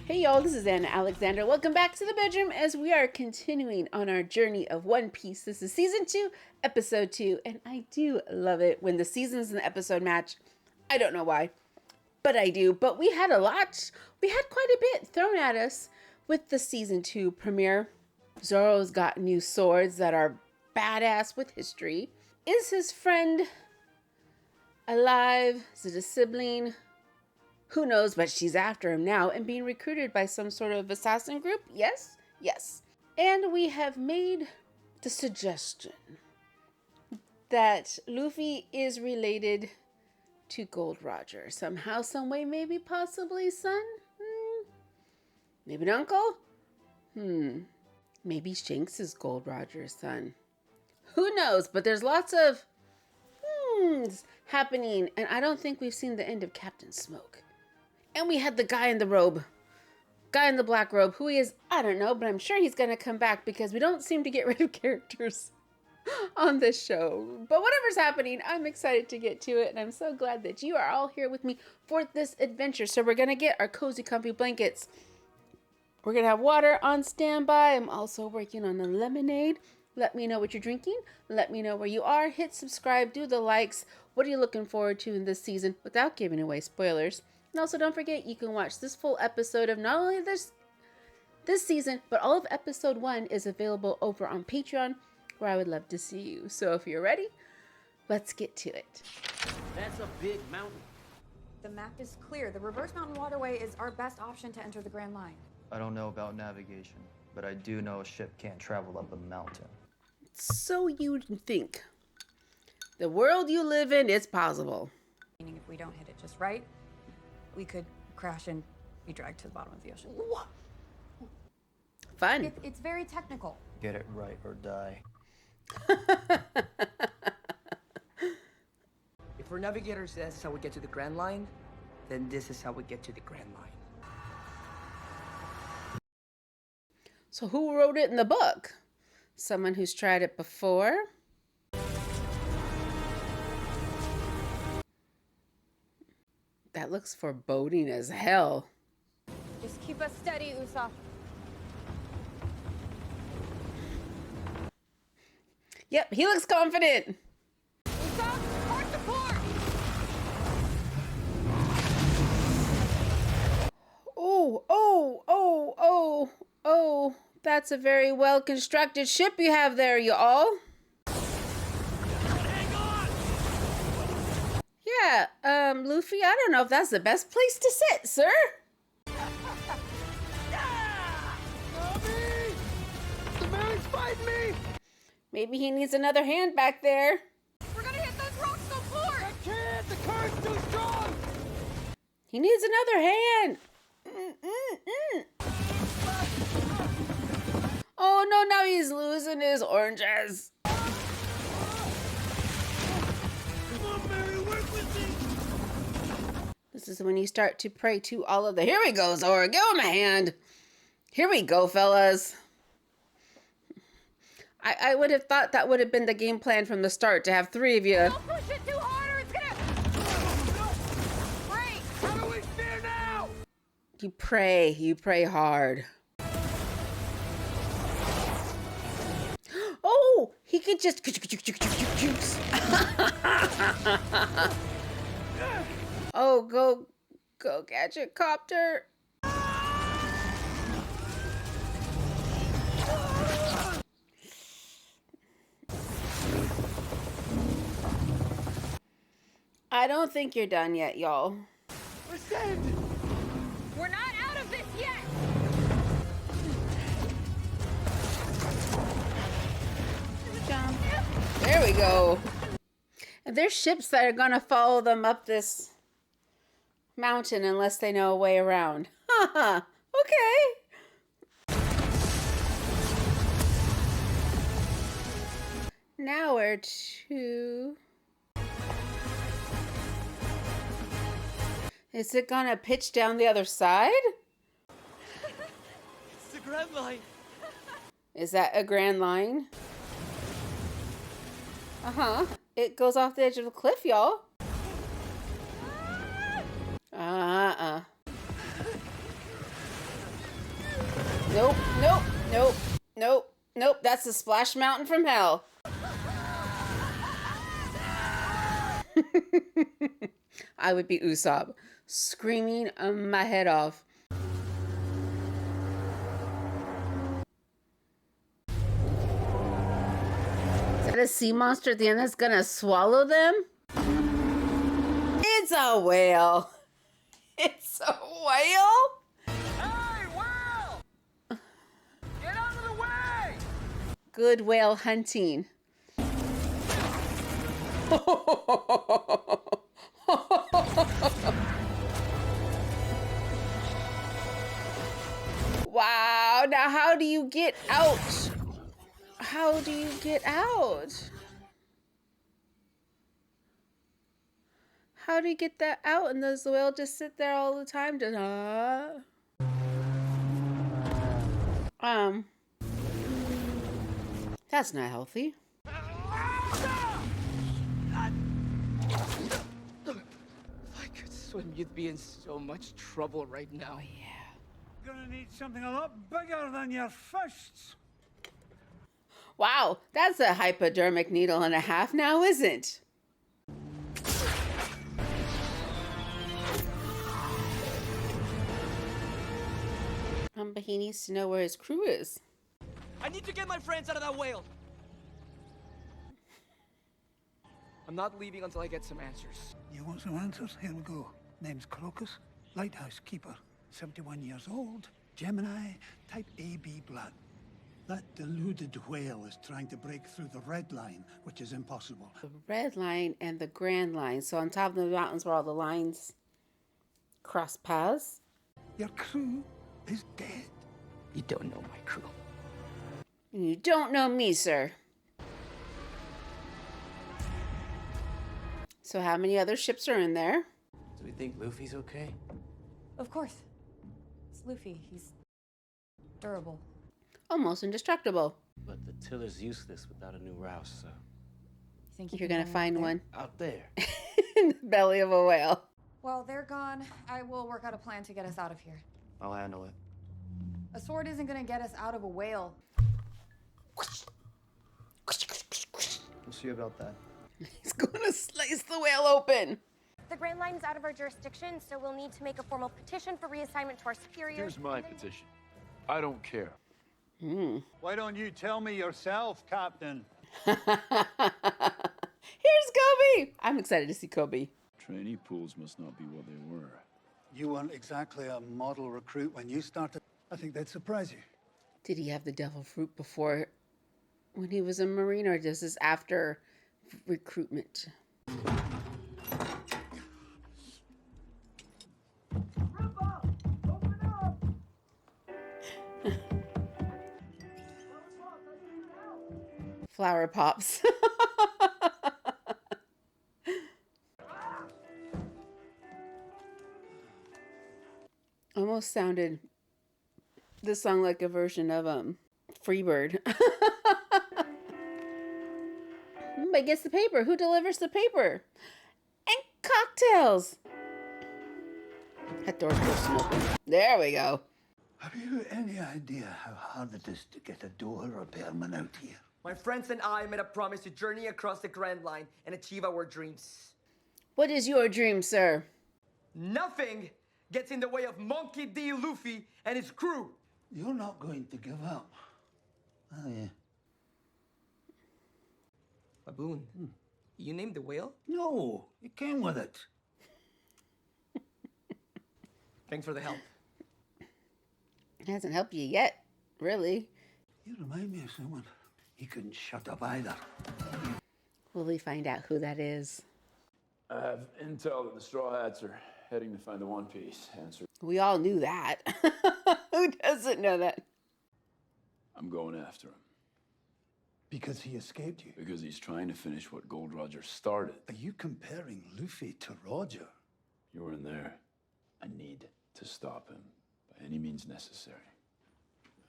Hey y'all, this is Anna Alexander. Welcome back to the bedroom as we are continuing on our journey of One Piece. This is season 2, episode 2, and I do love it when the seasons and the episode match. I don't know why, but I do. But we had quite a bit thrown at us with the season 2 premiere. Zoro's got new swords that are badass with history. Is his friend alive? Is it a sibling? Who knows, but she's after him now and being recruited by some sort of assassin group. Yes, yes. And we have made the suggestion that Luffy is related to Gold Roger. Somehow, some way, maybe, possibly son? Maybe an uncle? Maybe Shanks is Gold Roger's son. Who knows? But there's lots of happening, and I don't think we've seen the end of Captain Smoke. And we had the guy in the robe. Guy in the black robe. Who he is, I don't know, but I'm sure he's going to come back because we don't seem to get rid of characters on this show. But whatever's happening, I'm excited to get to it. And I'm so glad that you are all here with me for this adventure. So we're going to get our cozy, comfy blankets. We're going to have water on standby. I'm also working on a lemonade. Let me know what you're drinking. Let me know where you are. Hit subscribe. Do the likes. What are you looking forward to in this season without giving away spoilers? And also don't forget, you can watch this full episode of not only this season, but all of episode 1 is available over on Patreon, where I would love to see you. So if you're ready, let's get to it. That's a big mountain. The map is clear. The reverse mountain waterway is our best option to enter the Grand Line. I don't know about navigation, but I do know a ship can't travel up a mountain. So you think. The world you live in, it's possible. Meaning if we don't hit it just right, we could crash and be dragged to the bottom of the ocean. Fun. It's very technical. Get it right or die. If our navigator says this is how we get to the Grand Line, then this is how we get to the Grand Line. So who wrote it in the book? Someone who's tried it before? That looks foreboding as hell. Just keep us steady, Usopp. Yep, he looks confident. Usopp, port to port! Oh, that's a very well constructed ship you have there, you all. Yeah, Luffy, I don't know if that's the best place to sit, sir. Nami! The man's fighting me! Maybe he needs another hand back there. We're gonna hit those rocks so far! I can't! The current's too strong! He needs another hand. Oh no, now he's losing his oranges. This is when you start to pray to all of the... Here we go, Zoro. Give him a hand. Here we go, fellas. I would have thought that would have been the game plan from the start, to have 3 of you. Don't push it too hard or it's gonna... Break! How do we steer now? You pray hard. Oh, he could just... Oh, go gadget copter. I don't think you're done yet, y'all. We're saved! We're not out of this yet! Jump. There we go. And there's ships that are gonna follow them up this mountain unless they know a way around. Haha. Okay. Now where to? Is it gonna pitch down the other side? It's the Grand Line! Is that a Grand Line? It goes off the edge of the cliff, y'all. Nope, nope, nope, nope, nope. That's the Splash Mountain from hell. I would be Usopp, screaming my head off. Is that a sea monster at the end that's gonna swallow them? It's a whale. It's a whale? Hey, whale! Get out of the way! Good whale hunting. Wow, now how do you get out? How do you get out? How do you get that out? And does the whale just sit there all the time? Just, that's not healthy. If I could swim, you'd be in so much trouble right now. Gonna need something a lot bigger than your fists. Wow, that's a hypodermic needle and a half now, isn't? But he needs to know where his crew is. I need to get my friends out of that whale. I'm not leaving until I get some answers. You want some answers? Here we go. Name's Crocus, lighthouse keeper, 71 years old, Gemini, type AB blood. That deluded whale is trying to break through the red line, which is impossible. The red line and the grand line. So on top of the mountains where all the lines cross paths. Your crew is dead. You don't know my crew. You don't know me, sir. So how many other ships are in there? Do we think Luffy's okay? Of course. It's Luffy. He's durable. Almost indestructible. But the tiller's useless without a new rouse, so... You think You're can gonna find one out there. in the belly of a whale. Well, they're gone. I will work out a plan to get us out of here. I'll handle it. A sword isn't gonna get us out of a whale. We'll see about that. He's gonna slice the whale open. The Grand Line is out of our jurisdiction, so we'll need to make a formal petition for reassignment to our superiors. Here's my petition. I don't care. Why don't you tell me yourself, Captain? Here's Kobe. I'm excited to see Kobe. Trainee pools must not be what they were. You weren't exactly a model recruit when you started. I think that'd surprise you. Did he have the devil fruit before when he was a Marine, or is this after recruitment? Flower pops. Almost sounded this song like a version of Freebird. But gets the paper. Who delivers the paper? And cocktails. That door's supposed to open. There we go. Have you any idea how hard it is to get a door repairman out here? My friends and I made a promise to journey across the Grand Line and achieve our dreams. What is your dream, sir? Nothing gets in the way of Monkey D. Luffy and his crew. You're not going to give up, are you? Laboon, you named the whale? No, it came with it. Thanks for the help. It hasn't helped you yet, really. You remind me of someone. He couldn't shut up either. Will we find out who that is? I have intel that the Straw Hats are heading to find the One Piece. Answer. We all knew that. Who doesn't know that? I'm going after him. Because he escaped you. Because he's trying to finish what Gold Roger started. Are you comparing Luffy to Roger? You were in there. I need to stop him by any means necessary.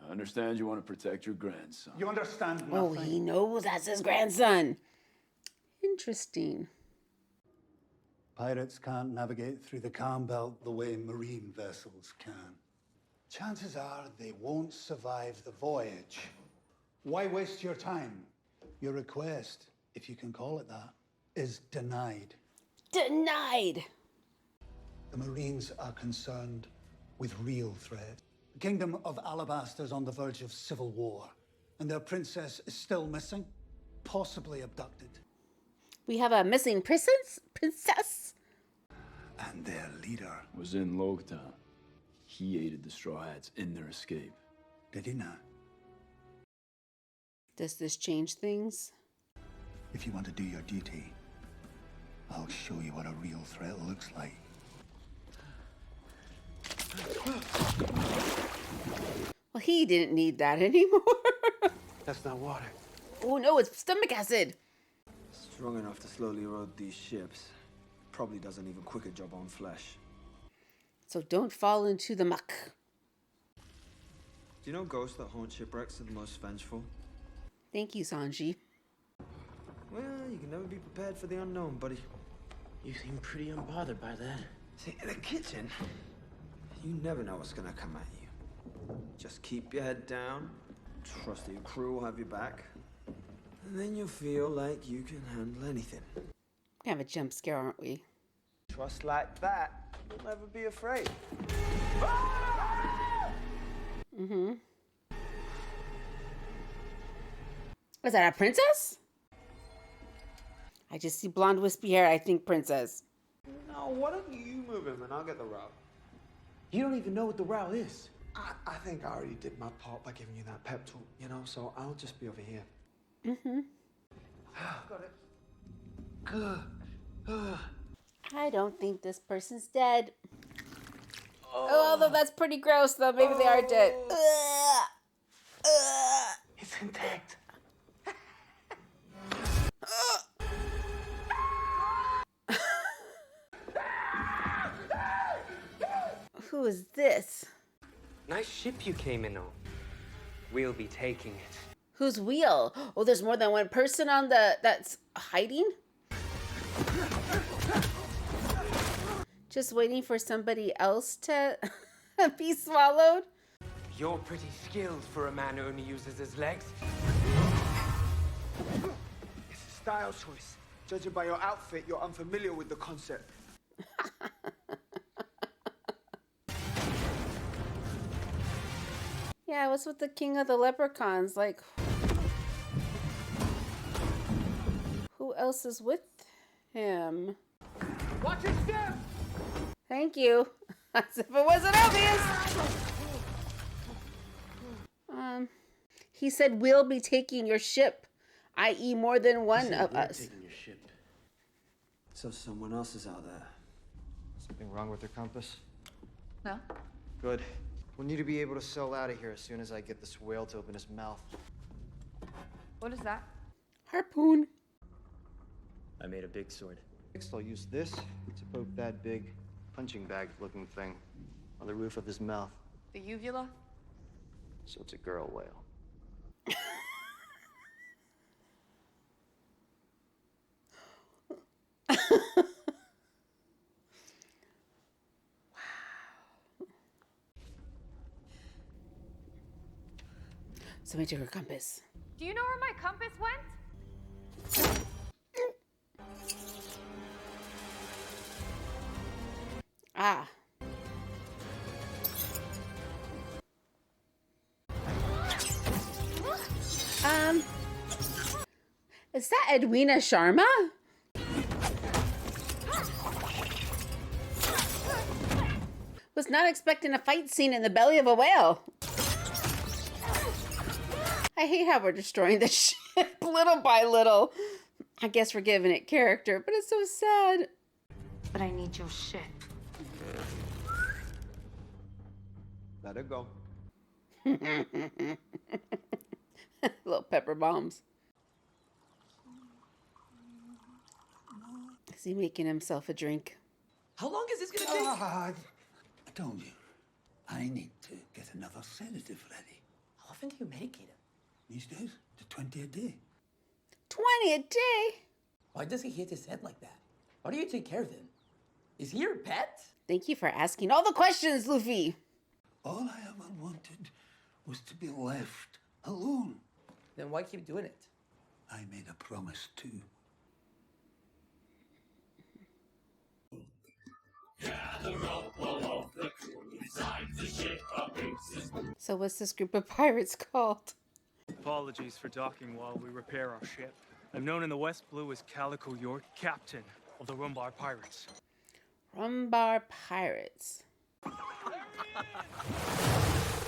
I understand you want to protect your grandson. You understand nothing? Oh, he knows that's his grandson. Interesting. Pirates can't navigate through the calm belt the way marine vessels can. Chances are they won't survive the voyage. Why waste your time? Your request, if you can call it that, is denied. Denied! The Marines are concerned with real threat. The Kingdom of Alabasta is on the verge of civil war, and their princess is still missing, possibly abducted. We have a missing princess? And their leader. Was in Logtown. He aided the Straw Hats in their escape. Did he not? Does this change things? If you want to do your duty, I'll show you what a real threat looks like. Well, he didn't need that anymore. That's not water. Oh no, it's stomach acid. Strong enough to slowly erode these ships. Probably does an even quicker job on flesh. So don't fall into the muck. Do you know ghosts that haunt shipwrecks are the most vengeful? Thank you, Sanji. Well, you can never be prepared for the unknown, buddy. You seem pretty unbothered by that. See, in the kitchen, you never know what's gonna come at you. Just keep your head down, trust that your crew will have your back, and then you'll feel like you can handle anything. We have a jump scare, aren't we? Trust like that, you'll never be afraid. Mm-hmm. Was that a princess? I just see blonde wispy hair, I think princess. No, why don't you move him and I'll get the route? You don't even know what the route is. I think I already did my part by giving you that pep talk, you know, so I'll just be over here. Mm-hmm. Got it. I don't think this person's dead. Oh, although that's pretty gross, though. Maybe they are dead. It's intact. Who is this? Nice ship you came in on. We'll be taking it. Who's Wheel? Oh, there's more than one person on that's hiding? Just waiting for somebody else to be swallowed? You're pretty skilled for a man who only uses his legs. It's a style choice. Judging by your outfit, you're unfamiliar with the concept. Yeah, what's with the king of the leprechauns? Like, who else is with him? Watch your step! Thank you. As if it wasn't obvious. He said we'll be taking your ship, i.e. more than one of us. Taking your ship. So someone else is out there. Something wrong with your compass? No? Good. We'll need to be able to sail out of here as soon as I get this whale to open his mouth. What is that? Harpoon. I made a big sword. Next, I'll use this to poke that big punching bag looking thing on the roof of his mouth. The uvula? So it's a girl whale. Somebody took her compass. Do you know where my compass went? Ah. Is that Edwina Sharma? Was not expecting a fight scene in the belly of a whale. I hate how we're destroying the ship little by little. I guess we're giving it character, but it's so sad. But I need your ship. Let her go. Little pepper bombs. Is he making himself a drink? How long is this gonna take? I told you. I need to get another sedative ready. How often do you medicate him? These days, to 20 a day. 20 a day? Why does he hit his head like that? Why do you take care of him? Is he your pet? Thank you for asking all the questions, Luffy. All I ever wanted was to be left alone. Then why keep doing it? I made a promise too. So what's this group of pirates called? Apologies for docking while we repair our ship. I'm known in the West Blue as Calico York, captain of the Rumbar Pirates. Rumbar Pirates. You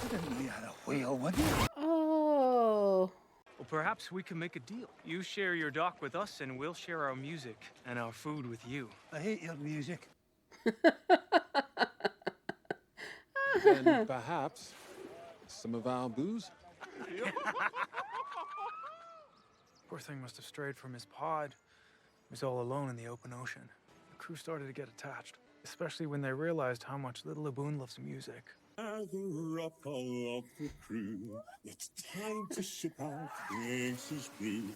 didn't know you had a whale, would you? Oh. Well, perhaps we can make a deal. You share your dock with us, and we'll share our music and our food with you. I hate your music. And perhaps some of our booze? Poor thing must have strayed from his pod. He was all alone in the open ocean. The crew started to get attached, especially when they realized how much little Laboon loves music. Gather up all of the crew. It's time to ship our Prince's brew.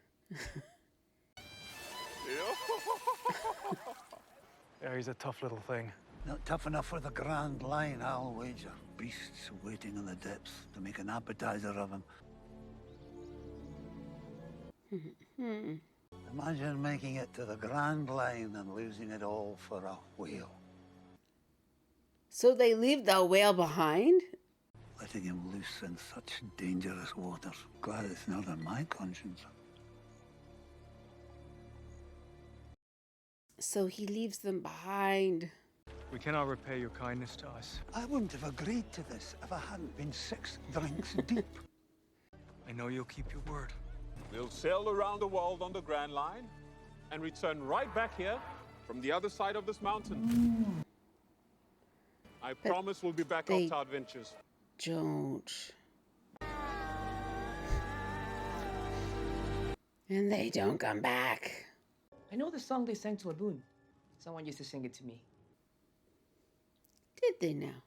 Yeah, he's a tough little thing. Not tough enough for the Grand Line, I'll wager. Beasts waiting in the depths to make an appetizer of him. Imagine making it to the Grand Line and losing it all for a whale. So they leave the whale behind? Letting him loose in such dangerous waters. Glad it's not on my conscience. So he leaves them behind. We cannot repay your kindness to us. I wouldn't have agreed to this if I hadn't been 6 drinks deep. I know you'll keep your word. We'll sail around the world on the Grand Line and return right back here from the other side of this mountain. I promise we'll be back after our adventures. Don't. And they don't come back. I know the song they sang to Laboon. Someone used to sing it to me. Did they now?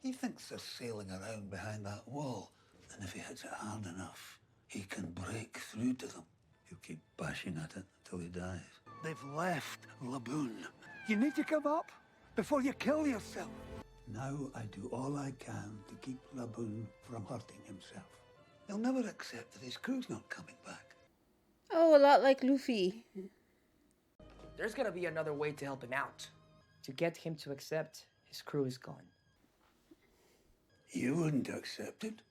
He thinks they're sailing around behind that wall, and if he hits it hard enough, he can break through to them. He'll keep bashing at it until he dies. They've left Laboon. You need to give up before you kill yourself. Now I do all I can to keep Laboon from hurting himself. He'll never accept that his crew's not coming back. Oh, a lot like Luffy. There's gotta be another way to help him out. To get him to accept his crew is gone. You wouldn't accept it.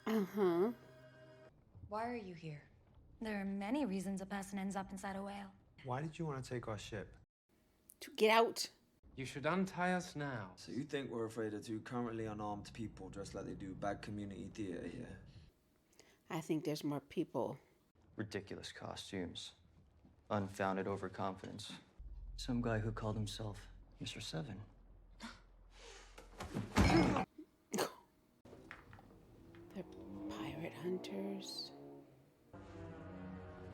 Uh-huh. Why are you here? There are many reasons a person ends up inside a whale. Why did you want to take our ship? To get out. You should untie us now. So you think we're afraid of two currently unarmed people dressed like they do bad community theater here? I think there's more people. Ridiculous costumes. Unfounded overconfidence. Some guy who called himself Mr. Seven. They're pirate hunters.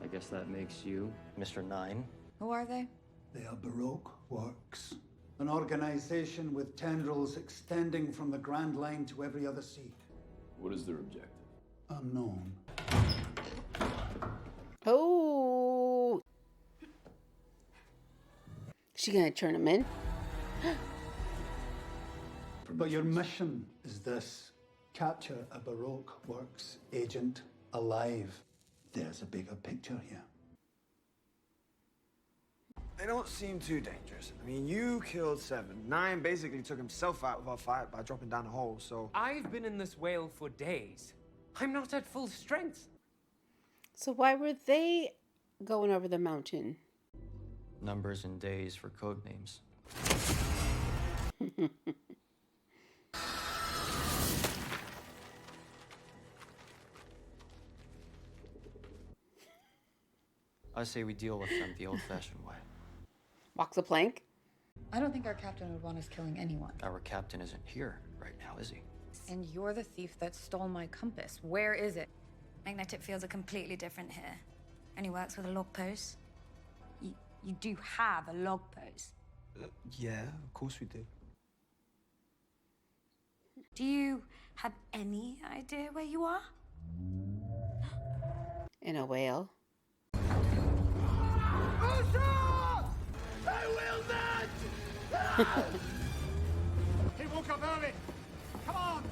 I guess that makes you Mr. Nine. Who are they? They are Baroque Works, an organization with tendrils extending from the Grand Line to every other sea. What is their objective? Unknown. Oh. She gonna turn him in? But your mission is this. Capture a Baroque Works agent alive. There's a bigger picture here. They don't seem too dangerous. I mean, you killed Seven. Nine basically took himself out of our fight by dropping down a hole, so... I've been in this whale for days. I'm not at full strength. So why were they going over the mountain? Numbers and days for code names. I say we deal with them the old-fashioned way. Walk the plank? I don't think our captain would want us killing anyone. Our captain isn't here right now, is he? And you're the thief that stole my compass. Where is it? Magnetic fields are completely different here. Only works with a log pose. You do have a log pose. Yeah, of course we do. Do you have any idea where you are? In a whale. I will not He woke up early. Come on.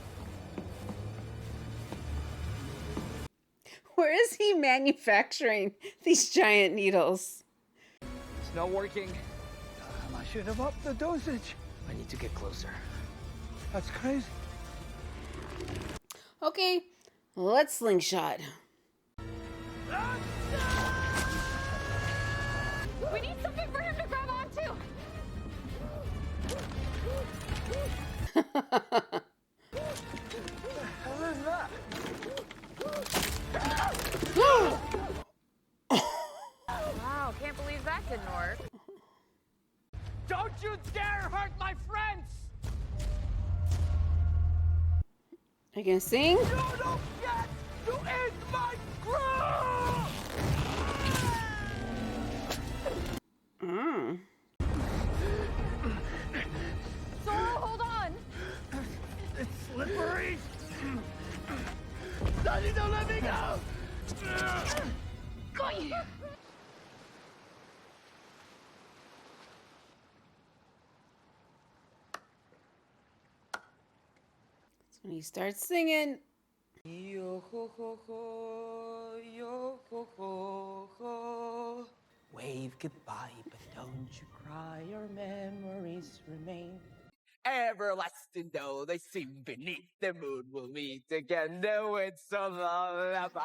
Where is he manufacturing these giant needles? It's not working. I should have upped the dosage. I need to get closer. That's crazy. Okay, let's slingshot. We need something for him to grab onto. Wow, can't believe that didn't work. Don't you dare hurt my friends! Are you gonna sing? You don't get to end my crew! Zoro, hold on. It's slippery! Daddy, don't let me go! Got you. That's when he starts singing. Yo ho ho ho, yo ho ho ho. Wave goodbye, but don't you cry, your memories remain. Everlasting though they seem beneath the moon, we'll meet again, though it's a lullaby.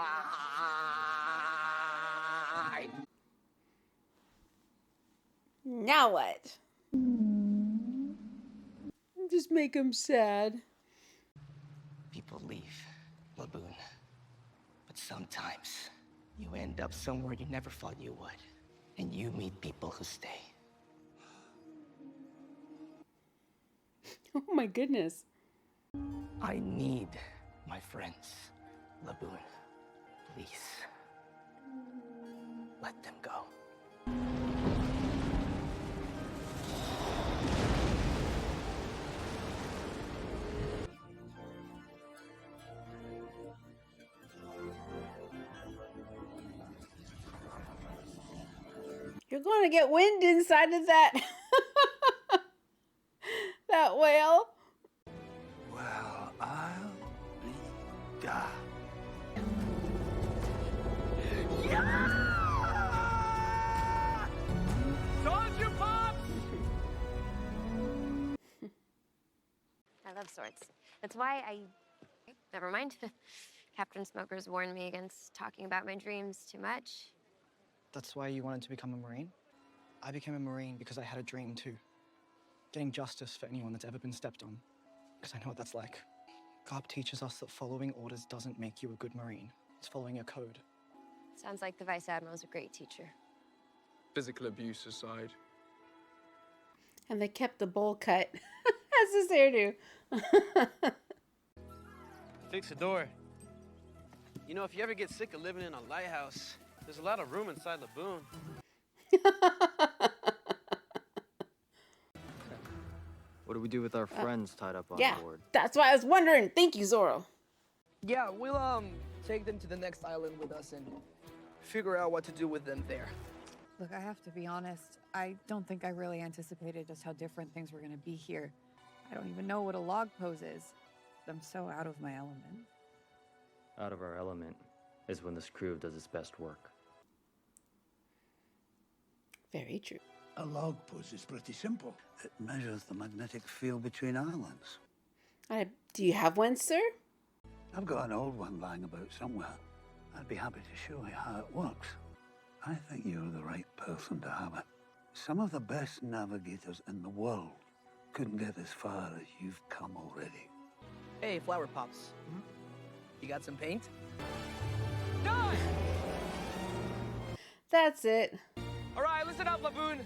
Now what? Just make him sad. People leave, Laboon. But sometimes you end up somewhere you never thought you would. And you meet people who stay. Oh my goodness. I need my friends, Laboon. Please. Let them go. You're going to get wind inside of that that whale. Well, I'll be darned. Yeah! Told you, Pops! I love swords. That's why never mind. Captain Smoker's warned me against talking about my dreams too much. That's why you wanted to become a Marine? I became a Marine because I had a dream too. Getting justice for anyone that's ever been stepped on. Because I know what that's like. Garp teaches us that following orders doesn't make you a good Marine. It's following a code. Sounds like the Vice Admiral's a great teacher. Physical abuse aside. And they kept the bowl cut as his hairdo. Fix the door. You know, if you ever get sick of living in a lighthouse, there's a lot of room inside Laboon. What do we do with our friends tied up on board? That's why I was wondering. Thank you, Zoro. Yeah, we'll take them to the next island with us and figure out what to do with them there. Look, I have to be honest. I don't think I really anticipated just how different things were going to be here. I don't even know what a log pose is. I'm so out of my element. Out of our element is when this crew does its best work. Very true. A log pose is pretty simple. It measures the magnetic field between islands. Do you have one, sir? I've got an old one lying about somewhere. I'd be happy to show you how it works. I think you're the right person to have it. Some of the best navigators in the world couldn't get as far as you've come already. Hey, Flower Pops. You got some paint? Done! That's it. All right, listen up, Laboon.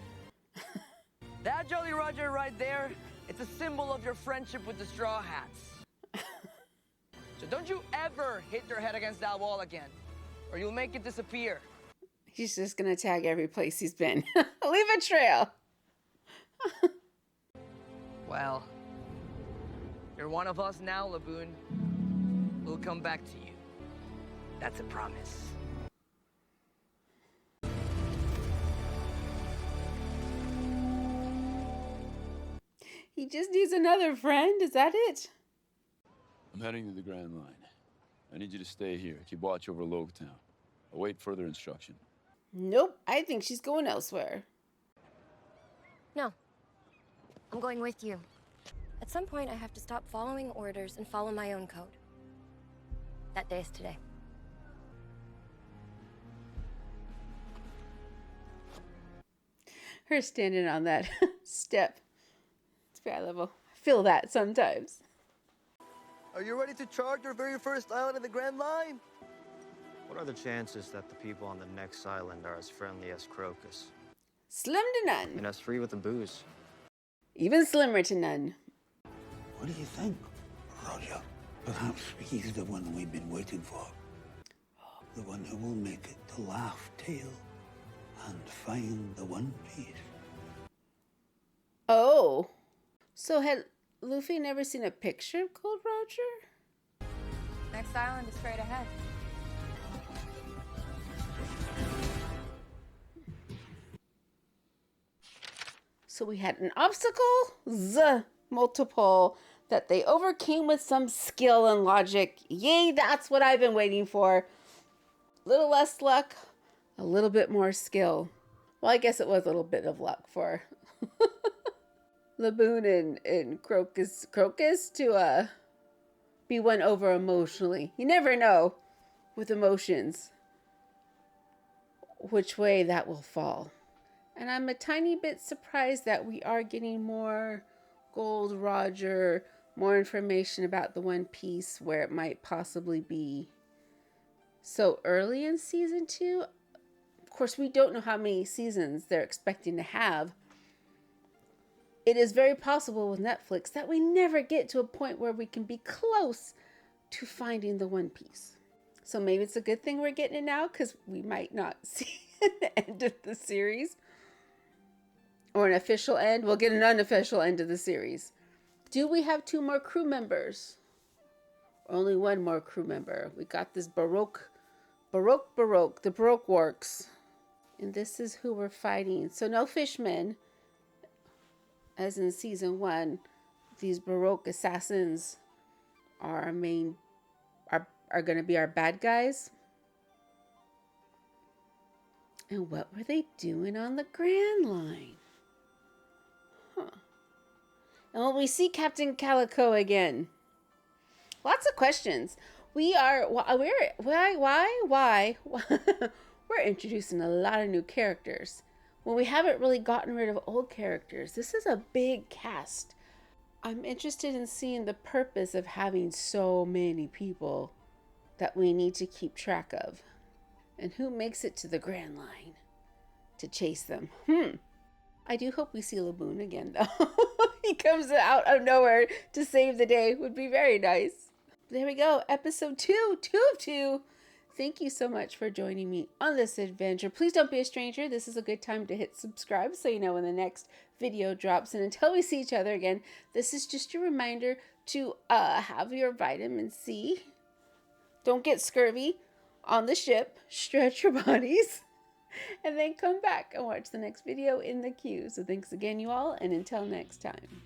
That Jolly Roger right there, it's a symbol of your friendship with the Straw Hats. So don't you ever hit your head against that wall again, or you'll make it disappear. He's just gonna tag every place he's been. Leave a trail. Well, you're one of us now, Laboon. We'll come back to you. That's a promise. He just needs another friend. Is that it? I'm heading to the Grand Line. I need you to stay here. Keep watch over Logtown. Await further instruction. Nope. I think she's going elsewhere. No. I'm going with you. At some point, I have to stop following orders and follow my own code. That day is today. Her standing on that step. It's very level. I feel that sometimes. Are you ready to charge your very first island in the Grand Line? What are the chances that the people on the next island are as friendly as Crocus? Slim to none. And as free with the booze? Even slimmer to none. What do you think, Roger? Perhaps he's the one we've been waiting for. The one who will make it to Laugh Tale and find the One Piece. Oh. So had Luffy never seen a picture of Gold Roger? Next island is straight ahead. So we had an obstacle, multiple, that they overcame with some skill and logic. Yay, that's what I've been waiting for. A little less luck, a little bit more skill. Well, I guess it was a little bit of luck for Laboon and Crocus to be won over emotionally. You never know with emotions which way that will fall. And I'm a tiny bit surprised that we are getting more Gold Roger, more information about the One Piece, where it might possibly be so early in season 2. Of course, we don't know how many seasons they're expecting to have. It is very possible with Netflix that we never get to a point where we can be close to finding the One Piece. So maybe it's a good thing we're getting it now, because we might not see the end of the series. Or an official end. We'll get an unofficial end of the series. Do we have 2 more crew members? Only 1 more crew member. We got this Baroque, the Baroque works. And this is who we're fighting. So no fishmen, as in season 1. These Baroque assassins are our main, are going to be our bad guys. And what were they doing on the Grand Line? And will we see Captain Calico again? Lots of questions. We're introducing a lot of new characters when we haven't really gotten rid of old characters. This is a big cast. I'm interested in seeing the purpose of having so many people that we need to keep track of. And who makes it to the Grand Line to chase them? I do hope we see Laboon again, though. He comes out of nowhere to save the day. Would be very nice. There we go. Episode 2. 2 of 2. Thank you so much for joining me on this adventure. Please don't be a stranger. This is a good time to hit subscribe so you know when the next video drops. And until we see each other again, this is just a reminder to have your vitamin C. Don't get scurvy on the ship. Stretch your bodies. And then come back and watch the next video in the queue. So thanks again, you all, and until next time.